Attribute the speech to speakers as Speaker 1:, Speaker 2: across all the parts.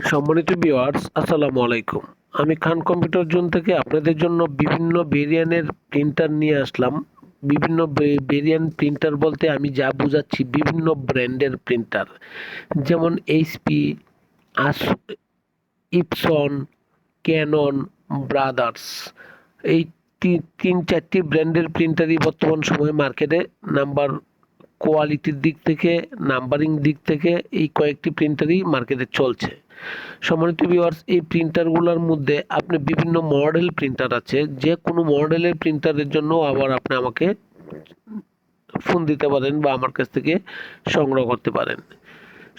Speaker 1: সম্মানিত ভিউয়ার্স, আসসালামু আলাইকুম। আমি খান কম্পিউটার জোন থেকে আপনাদের জন্য বিভিন্ন ভেরিয়ানের প্রিন্টার নিয়ে আসলাম। বিভিন্ন ভেরিয়ান্ট প্রিন্টার বলতে আমি যা বোঝাচ্ছি বিভিন্ন ব্র্যান্ডের প্রিন্টার, যেমন এইচপি, আস, ইপসন, ক্যানন, ব্রাদার্স। এই তিন চারটি ব্র্যান্ডের প্রিন্টারই বর্তমান সময়ে মার্কেটে নাম্বার, কোয়ালিটির দিক থেকে, নাম্বারিং দিক থেকে এই কয়েকটি প্রিন্টারই মার্কেটে চলছে। সম্মানিত ভিউয়ার্স, এই প্রিন্টারগুলোর মধ্যে আপনি বিভিন্ন মডেল প্রিন্টার আছে, যে কোনো মডেলের প্রিন্টারের জন্য আবার আপনি আমাকে ফোন দিতে পারেন বা আমার কাছ থেকে সংগ্রহ করতে পারেন।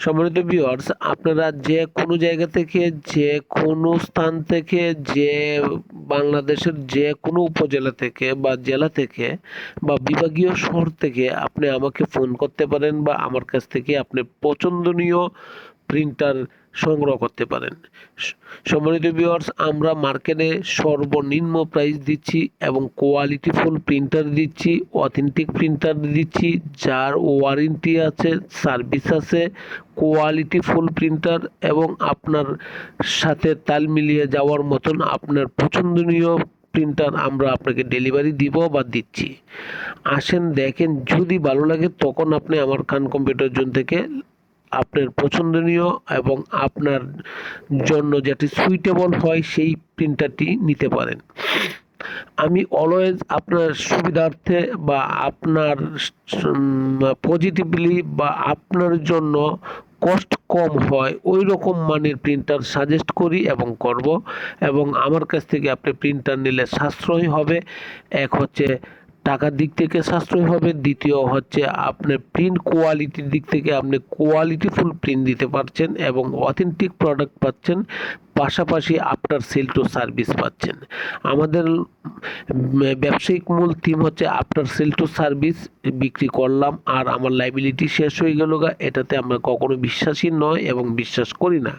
Speaker 1: সম্মানিত ভিউয়ার্স, আপনারা যে কোনো জায়গা থেকে, যে কোনো স্থান থেকে, যে বাংলাদেশের যে কোনো উপজেলা থেকে বা জেলা থেকে বা বিভাগীয় শহর থেকে আপনি আমাকে ফোন করতে পারেন বা আমার কাছ থেকে আপনি পছন্দনীয় প্রিন্টার সংগ্রহ করতে পারেন। সম্মানিত ভিউয়ার্স, আমরা মার্কেটে সর্বনিম্ন প্রাইস দিচ্ছি এবং কোয়ালিটিফুল প্রিন্টার দিচ্ছি, অথেন্টিক প্রিন্টার দিচ্ছি, যার ওয়ারেন্টি আছে, সার্ভিস আছে, কোয়ালিটিফুল প্রিন্টার এবং আপনার সাথে তাল মিলিয়ে যাওয়ার মতন আপনার পছন্দনীয় প্রিন্টার আমরা আপনাকে ডেলিভারি দিব বা দিচ্ছি। আসেন, দেখেন, যদি ভালো লাগে তখন আপনি আমার খান কম্পিউটার জোন থেকে আপনার পছন্দনীয় এবং আপনার জন্য যেটি সুইটেবল হয় সেই প্রিন্টারটি নিতে পারেন। আমি অলওয়েজ আপনার সুবিধার্থে বা আপনার পজিটিভলি বা আপনার জন্য কষ্ট কম হয় ওই রকম মানের প্রিন্টার সাজেস্ট করি এবং করব। এবং আমার কাছ থেকে আপনি প্রিন্টার নিলে সাশ্রয় হবে। এক হচ্ছে টাকার দিক থেকে সাশ্রয় হবে, দ্বিতীয় হচ্ছে আপনার প্রিন্ট কোয়ালিটির দিক থেকে আপনি কোয়ালিটিফুল প্রিন্ট দিতে পারছেন এবং অথেন্টিক প্রোডাক্ট পাচ্ছেন, পাশাপাশি আফটার সেল টু সার্ভিস পাচ্ছেন। আমাদের ব্যবসায়িক মূল থিম হচ্ছে আফটার সেল টু সার্ভিস। বিক্রি করলাম আর আমার লাইবিলিটি শেষ হয়ে গেল গা, এটাতে আমরা কখনো বিশ্বাসী নয় এবং বিশ্বাস করি না।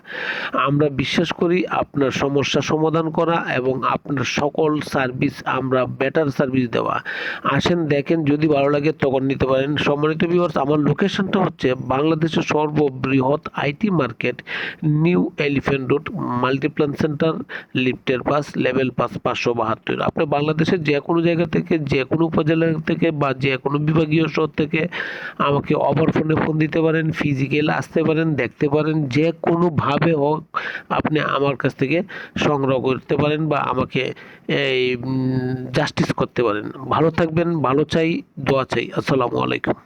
Speaker 1: আমরা বিশ্বাস করি আপনার সমস্যা সমাধান করা এবং আপনার সকল সার্ভিস আমরা বেটার সার্ভিস দেওয়া। আসেন, দেখেন, যদি ভালো লাগে তখন নিতে পারেন। সম্মানিত ভিউয়ার্স, আমার লোকেশনটা হচ্ছে বাংলাদেশের সর্ববৃহৎ IT market, new elephant road, Multiplan centre, লিফটের পাস, লেভেল পাস 572। আপনি বাংলাদেশের যে কোনো জায়গা থেকে, যে কোনো উপজেলা থেকে বা যে কোনো বিভাগীয় শহর থেকে আমাকে ওভার ফোনে ফোন দিতে পারেন, ফিজিক্যাল আসতে পারেন, দেখতে পারেন, যে কোনোভাবে হোক আপনি আমার কাছ থেকে সংগ্রহ করতে পারেন বা আমাকে এই জাস্টিস করতে পারেন। ভালো থাকবেন, ভালো চাই, দোয়া চাই। আসসালামু আলাইকুম।